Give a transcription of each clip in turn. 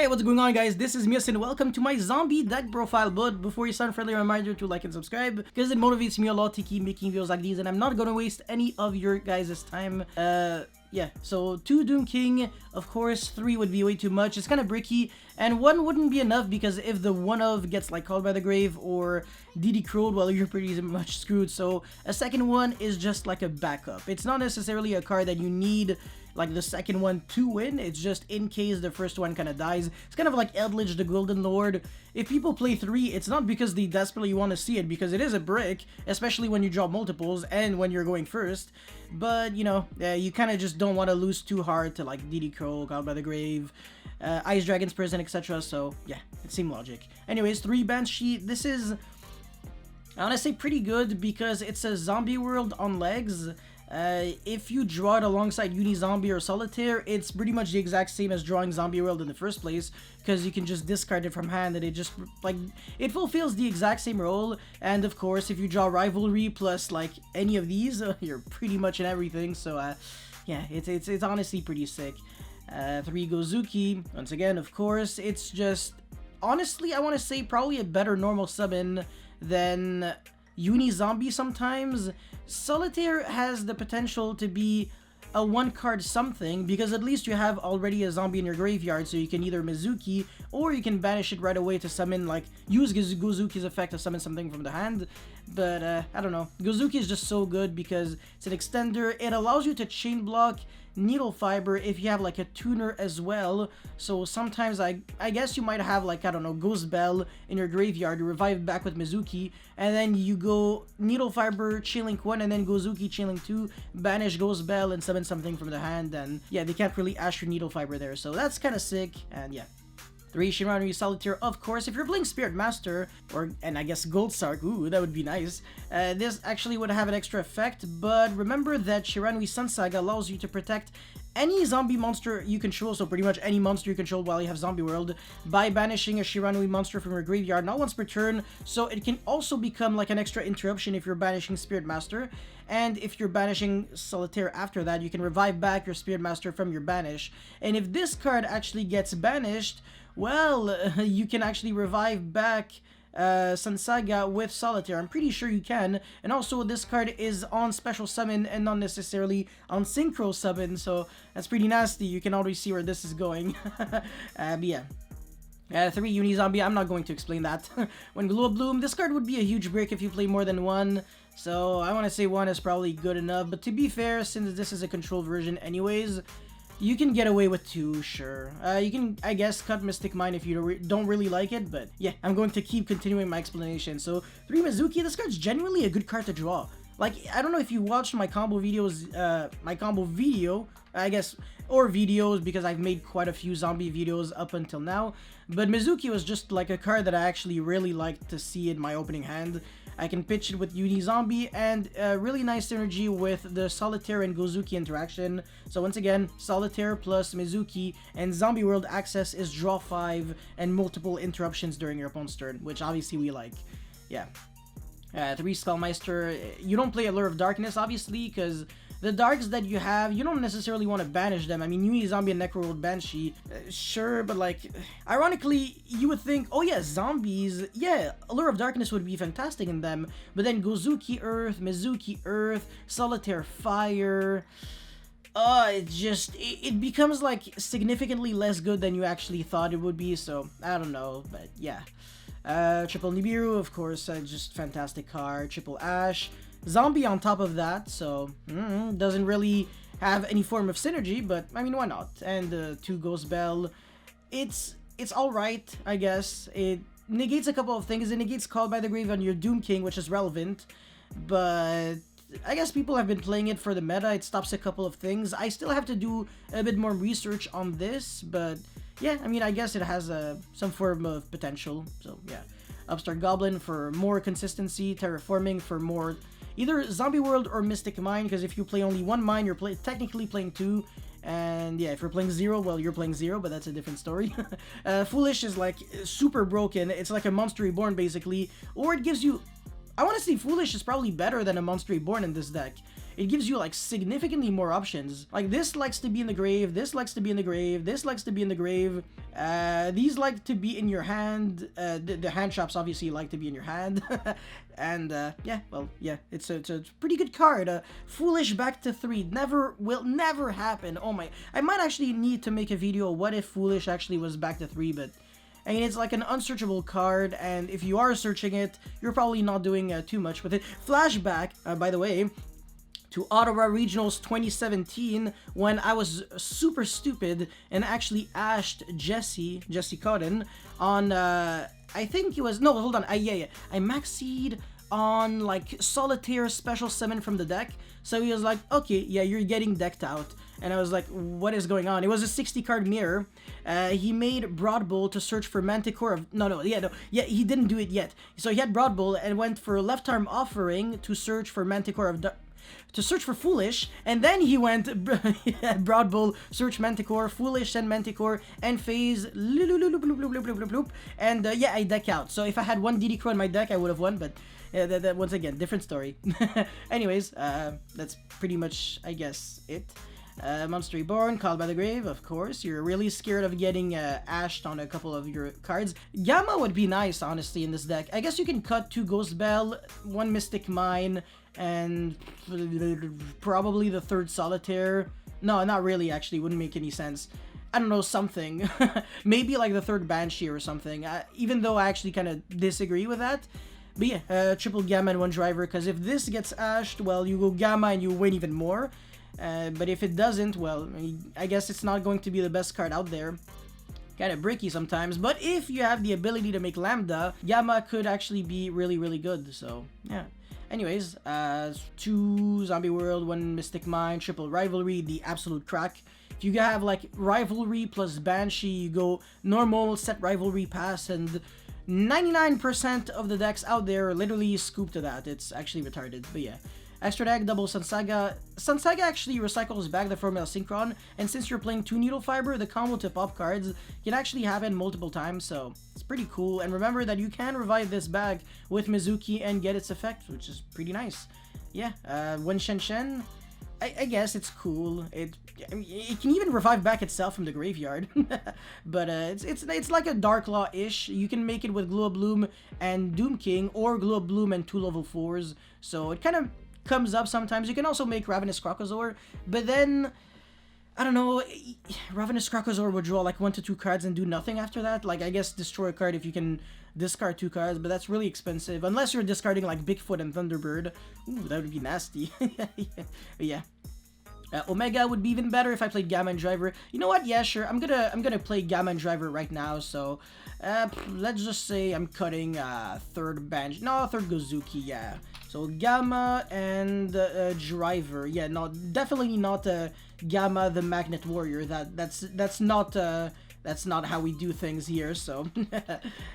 Hey, what's going on, guys? This is Mias and welcome to my zombie deck profile. But before you start, friendly reminder to like and subscribe because it motivates me a lot to keep making videos like these, and I'm not gonna waste any of your guys' time. Yeah, so 2 Doom King, of course. 3 would be way too much. It's kind of bricky, and 1 wouldn't be enough because if the one of gets like called by the grave or DD crowed, well, you're pretty much screwed. So a second one is just like a backup. It's not necessarily a card that you need like the second one to win. It's just in case the first one kind of dies. It's kind of like Eldritch the Golden Lord. If people play 3, it's not because they desperately want to see it, because it is a brick, especially when you draw multiples and when you're going first. But, you know, you kind of just don't want to lose too hard to like DD Crow, Called by the Grave, Ice Dragon's Prison, etc. So, yeah, it seemed logic. Anyways, 3 Banshee. This is, I want to say, pretty good because it's a zombie world on legs. If you draw it alongside Uni-Zombie or Solitaire, it's pretty much the exact same as drawing Zombie World in the first place, because you can just discard it from hand and it just, like, it fulfills the exact same role. And of course, if you draw Rivalry plus, like, any of these, you're pretty much in everything. So, yeah, it's honestly pretty sick. 3 Gozuki, once again, of course, it's just, honestly, I want to say probably a better normal summon than Uni-Zombie sometimes. Solitaire has the potential to be a 1-card something, because at least you have already a zombie in your graveyard, so you can either Mizuki, or you can banish it right away to summon, like, use Gozuki's effect to summon something from the hand. But, I don't know. Gozuki is just so good because it's an extender. It allows you to chain block Needle Fiber if you have like a tuner as well. So sometimes I guess you might have, like, I don't know, Ghost Bell in your graveyard, you revive back with Mizuki, and then you go Needle Fiber, Chainlink 1, and then Gozuki, Chainlink 2, banish Ghost Bell and summon something from the hand. And yeah, they can't really ash your Needle Fiber there, so that's kind of sick. And yeah, 3 Shiranui Solitaire, of course. If you're playing Spirit Master, and I guess Gold Sark, ooh, that would be nice. This actually would have an extra effect, but remember that Shiranui Sun Saga allows you to protect any zombie monster you control, so pretty much any monster you control while you have Zombie World, by banishing a Shiranui monster from your graveyard, not once per turn. So it can also become like an extra interruption if you're banishing Spirit Master, and if you're banishing Solitaire after that, you can revive back your Spirit Master from your banish. And if this card actually gets banished, well, you can actually revive back Sun Saga with Solitaire. I'm pretty sure you can. And also, this card is on Special Summon and not necessarily on Synchro Summon, so that's pretty nasty. You can already see where this is going. But yeah. 3 Uni-Zombie, I'm not going to explain that. When Glow Bloom, this card would be a huge break if you play more than 1. So I want to say 1 is probably good enough. But to be fair, since this is a control version anyways, you can get away with 2, sure. You can, I guess, cut Mystic Mine if you don't really like it, but yeah, I'm going to keep continuing my explanation. So, 3 Mizuki, this card's genuinely a good card to draw. Like, I don't know if you watched my combo videos, my combo video, I guess, or videos, because I've made quite a few zombie videos up until now, but Mizuki was just like a card that I actually really liked to see in my opening hand. I can pitch it with Uni-Zombie, and really nice synergy with the Solitaire and Gozuki interaction. So once again, Solitaire plus Mizuki and Zombie World access is draw 5 and multiple interruptions during your opponent's turn, which obviously we like. Yeah. 3 Skullmeister, you don't play Allure of Darkness, obviously, because the darks that you have, you don't necessarily want to banish them. I mean, Uni-Zombie and Necroworld Banshee, sure, but like, ironically, you would think, oh yeah, zombies, yeah, Allure of Darkness would be fantastic in them, but then Gozuki Earth, Mizuki Earth, Solitaire Fire, it becomes like significantly less good than you actually thought it would be, so I don't know, but yeah. Triple Nibiru, of course, just fantastic card. Triple Ash, Zombie on top of that, so doesn't really have any form of synergy, but I mean, why not? And 2 Ghost Bell, it's alright, I guess. It negates a couple of things. It negates Called by the Grave on your Doom King, which is relevant, but I guess people have been playing it for the meta. It stops a couple of things. I still have to do a bit more research on this, but yeah, I mean, I guess it has some form of potential. So yeah, Upstart Goblin for more consistency, Terraforming for more either Zombie World or Mystic Mine, because if you play only 1 mine, you're technically playing 2. And yeah, if you're playing 0, well, you're playing 0, but that's a different story. Foolish is like super broken. It's like a Monster Reborn basically, or it gives you, I want to say Foolish is probably better than a Monster Reborn in this deck. it gives you like significantly more options. Like this likes to be in the grave, this likes to be in the grave, this likes to be in the grave, these like to be in your hand, the hand traps obviously like to be in your hand. And yeah, well, yeah, it's a pretty good card. Foolish back to 3 will never happen. Oh my, I might actually need to make a video what if Foolish actually was back to 3, but I mean, it's like an unsearchable card, and if you are searching it, you're probably not doing too much with it. Flashback, by the way, to Ottawa Regionals 2017, when I was super stupid and actually ashed Jesse Cotton on, I think he was, no, hold on, I maxied on like Solitaire Special Summon from the deck, so he was like, okay, yeah, you're getting decked out. And I was like, what is going on? It was a 60 card mirror. He made Broad Bull to search for Manticore of... No, he didn't do it yet. So he had Broad Bull and went for Left Arm Offering to search for Manticore of... to search for Foolish, and then he went Broad Bull, search Manticore, Foolish, send Manticore, and phase, and yeah, I deck out. So if I had one DD Crow in my deck, I would have won, but that once again, different story. Anyways, that's pretty much, I guess, it. Monster Reborn, Called by the Grave, of course. You're really scared of getting ashed on a couple of your cards. Gamma would be nice, honestly, in this deck. I guess you can cut 2 Ghost Bell, 1 Mystic Mine, and probably the 3rd Solitaire. No, not really, actually. Wouldn't make any sense. I don't know, something. Maybe like the 3rd Banshee or something. Even though I actually kind of disagree with that. But yeah, triple Gamma and 1 Driver, because if this gets ashed, well, you go Gamma and you win even more. But if it doesn't, well, I guess it's not going to be the best card out there. Kind of bricky sometimes, but if you have the ability to make Lambda, Gamma could actually be really, really good, so yeah. Anyways, 2 Zombie World, 1 Mystic Mine, triple Rivalry, the absolute crack. If you have like Rivalry plus Banshee, you go normal, set Rivalry, pass, and 99% of the decks out there literally scoop to that. It's actually retarded, but yeah. Extra deck, double Sunsaga. Sunsaga actually recycles back the Formula Synchron, and since you're playing 2 Needle Fiber, the combo to pop cards can actually happen multiple times, so it's pretty cool. And remember that you can revive this bag with Mizuki and get its effect, which is pretty nice. Yeah, Wen Shen Shen, I guess it's cool. It can even revive back itself from the graveyard, but it's like a Dark Law-ish. You can make it with Glow Bloom and Doom King, or Glow Bloom and 2 level 4s, so it kind of comes up sometimes. You can also make Ravenous Crocosaur, but then I don't know, Ravenous Crocosaur would draw like 1 to 2 cards and do nothing after that. Like, I guess destroy a card if you can discard 2 cards, but that's really expensive unless you're discarding like Bigfoot and Thunderbird. Ooh, that would be nasty. Yeah. Omega would be even better if I played Gamma and Driver. You know what? Yeah, sure. I'm gonna play Gamma and Driver right now. So, let's just say I'm cutting 3rd Banshee. No, 3rd Gozuki. Yeah. So Gamma and Driver. Yeah, no, definitely not Gamma the Magnet Warrior. That's not how we do things here. So,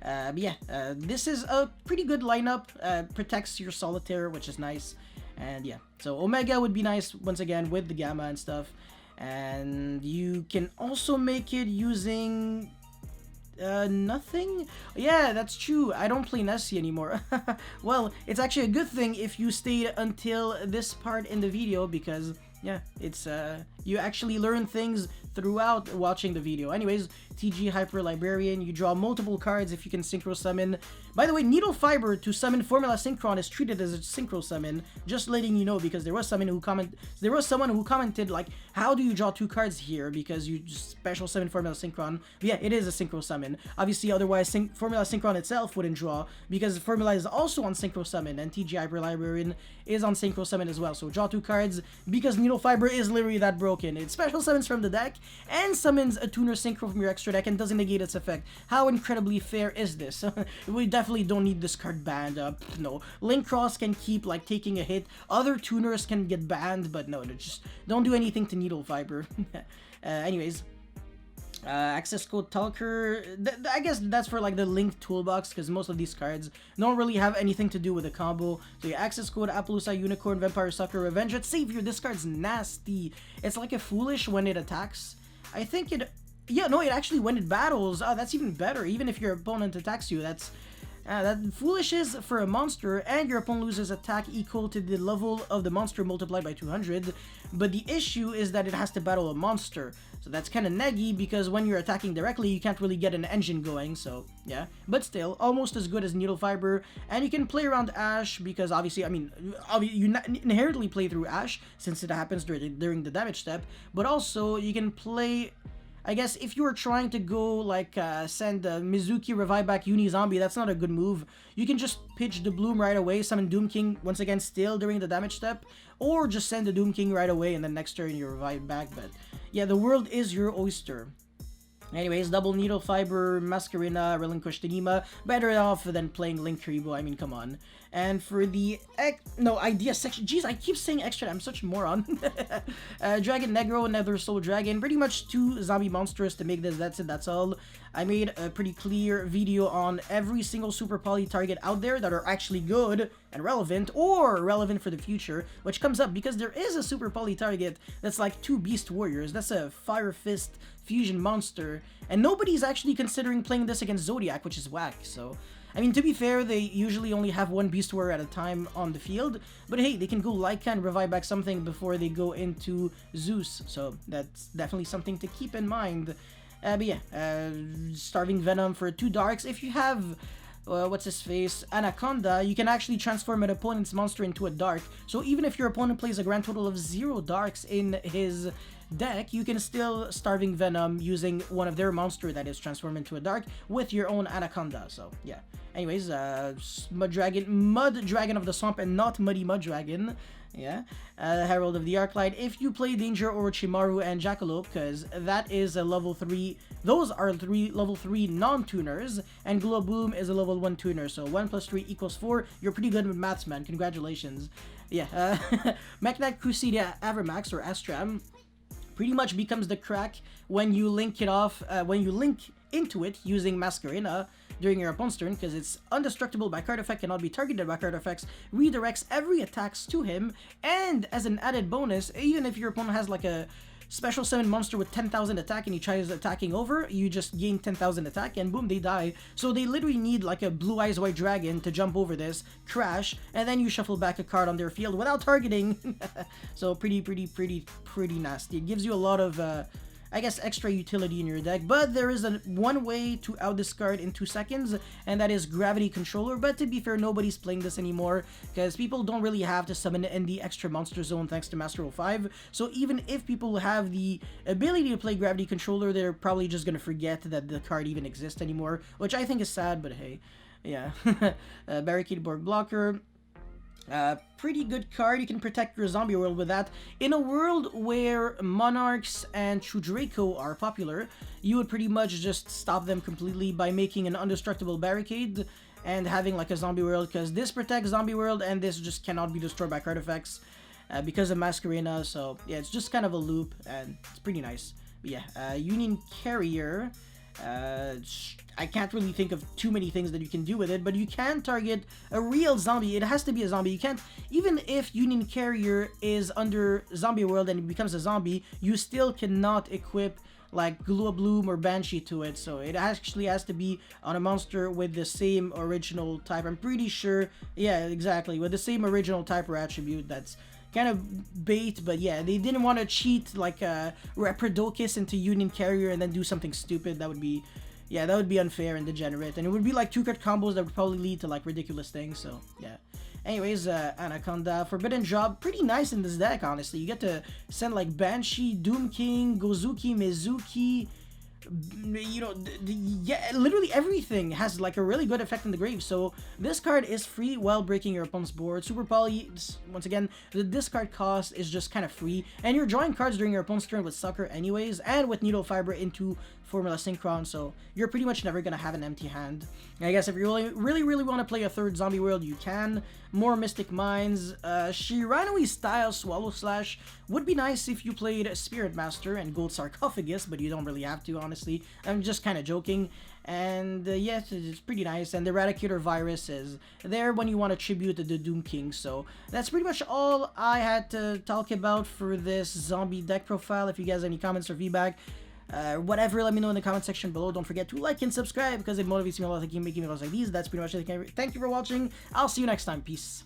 yeah, this is a pretty good lineup. Protects your Solitaire, which is nice. And yeah, so Omega would be nice once again with the Gamma and stuff. And you can also make it using nothing? Yeah, that's true. I don't play Nessie anymore. Well, it's actually a good thing if you stayed until this part in the video, because yeah, it's you actually learn things throughout watching the video. Anyways, TG Hyper Librarian, you draw multiple cards if you can Synchro Summon. By the way, Needle Fiber to summon Formula Synchron is treated as a Synchro Summon, just letting you know, because there was someone who commented like, how do you draw 2 cards here because you just special summon Formula Synchron? But yeah, it is a Synchro Summon. Obviously, otherwise Formula Synchron itself wouldn't draw, because Formula is also on Synchro Summon, and TG Hyper Librarian is on Synchro Summon as well. So draw 2 cards, because Needle Fiber is literally that broken. It special summons from the deck and summons a Tuner Synchro from your extra deck and doesn't negate its effect. How incredibly fair is this? We definitely don't need this card banned. No, Link Cross can keep like taking a hit. Other tuners can get banned, but no, just don't do anything to Needle Fiber. Anyways, access code Talker, I guess that's for like the Link toolbox, because most of these cards don't really have anything to do with the combo. So your access code Appaloosa, Unicorn, Vampire Sucker, Revenge at Savior. This card's nasty. It's like a Foolish when it attacks. I think it, yeah, no, it actually when it battles, that's even better. Even if your opponent attacks you, that's That foolish is for a monster, and your opponent loses attack equal to the level of the monster multiplied by 200, but the issue is that it has to battle a monster. So that's kind of neggy, because when you're attacking directly, you can't really get an engine going, so yeah. But still, almost as good as Needle Fiber, and you can play around Ash, because obviously, I mean, you inherently play through Ash, since it happens during the damage step, but also you can play... I guess if you were trying to go, like, send Mizuki revive back Uni Zombie, that's not a good move. You can just pitch the Bloom right away, summon Doom King once again still during the damage step, or just send the Doom King right away and then next turn you revive back. But yeah, the world is your oyster. Anyways, double Needle Fiber, Masquerina, Relinquish Tanima, better off than playing Link Kuribo, I mean, come on. And for the idea section, jeez, I keep saying extra, I'm such a moron. Dragon Negro, Nether Soul Dragon, pretty much 2 zombie monsters to make this, that's it, that's all. I made a pretty clear video on every single Super Poly target out there that are actually good and relevant, or relevant for the future, which comes up because there is a Super Poly target that's like 2 Beast Warriors, that's a Fire Fist fusion monster, and nobody's actually considering playing this against Zodiac, which is whack. So I mean, to be fair, they usually only have 1 Beast Warrior at a time on the field, but hey, they can go Laika and revive back something before they go into Zeus, so that's definitely something to keep in mind. But yeah, Starving Venom for 2 Darks. If you have what's his face, Anaconda, you can actually transform an opponent's monster into a dark. So even if your opponent plays a grand total of 0 darks in his deck, you can still Starving Venom using one of their monster that is transformed into a dark with your own Anaconda. So yeah. Anyways, Mud Dragon of the Swamp, and not Muddy Mud Dragon. Yeah. Herald of the Arclight. If you play Danger, Orochimaru, and Jackalope, because that is a level 3, those are 3 level 3 non-tuners, and Glow Bloom is a level 1 tuner, so 1 plus 3 equals 4. You're pretty good with maths, man. Congratulations. Yeah. Mechanic Crusade Avermax, or Astram, pretty much becomes the crack when you link it off, when you link into it using Masquerina during your opponent's turn, because it's indestructible by card effect, cannot be targeted by card effects, redirects every attacks to him, and as an added bonus, even if your opponent has like a special summon monster with 10,000 attack and he tries attacking over, you just gain 10,000 attack and boom, they die. So they literally need like a Blue Eyes White Dragon to jump over this, crash, and then you shuffle back a card on their field without targeting. So pretty nasty. It gives you a lot of I guess extra utility in your deck, but there is one way to out-discard in 2 seconds, and that is Gravity Controller. But to be fair, nobody's playing this anymore, because people don't really have to summon in the extra monster zone thanks to Master 05, so even if people have the ability to play Gravity Controller, they're probably just gonna forget that the card even exists anymore, which I think is sad, but hey, yeah. Barricade Board Blocker. Pretty good card. You can protect your zombie world with that. In a world where Monarchs and True Draco are popular, you would pretty much just stop them completely by making an indestructible barricade and having like a zombie world, because this protects zombie world and this just cannot be destroyed by card effects because of Masquerina. So yeah, it's just kind of a loop and it's pretty nice. But yeah, Union Carrier. I can't really think of too many things that you can do with it, but you can target a real zombie. It has to be a zombie. You can't, even if Union Carrier is under Zombie World and it becomes a zombie, you still cannot equip like Glow Bloom or Banshee to it, so it actually has to be on a monster with the same original type. I'm pretty sure, yeah, exactly, with the same original type or attribute. That's kind of bait, but yeah, they didn't want to cheat like Reprodocus into Union Carrier and then do something stupid. That would be, yeah, that would be unfair and degenerate, and it would be like 2-card combos that would probably lead to like ridiculous things. So yeah. Anyways, Anaconda, Forbidden Job, pretty nice in this deck, honestly. You get to send like Banshee, Doom King, Gozuki, Mizuki, you know, yeah, literally everything has like a really good effect in the grave. So this card is free while breaking your opponent's board. Super Poly, once again, the discard cost is just kind of free, and you're drawing cards during your opponent's turn with Sucker anyways, and with Needle Fiber into Formula Synchron, so you're pretty much never gonna have an empty hand. I guess if you really want to play a third zombie world, you can. More Mystic Minds. Shiranui style Swallow Slash would be nice if you played Spirit Master and Gold Sarcophagus, but you don't really have to, honestly. I'm just kind of joking. And yes, it's pretty nice. And the Eradicator Virus is there when you want to tribute to the Doom King. So that's pretty much all I had to talk about for this zombie deck profile. If you guys have any comments or feedback, whatever, let me know in the comment section below. Don't forget to like and subscribe because it motivates me a lot to keep making videos like these. That's pretty much it. Thank you for watching. I'll see you next time. Peace.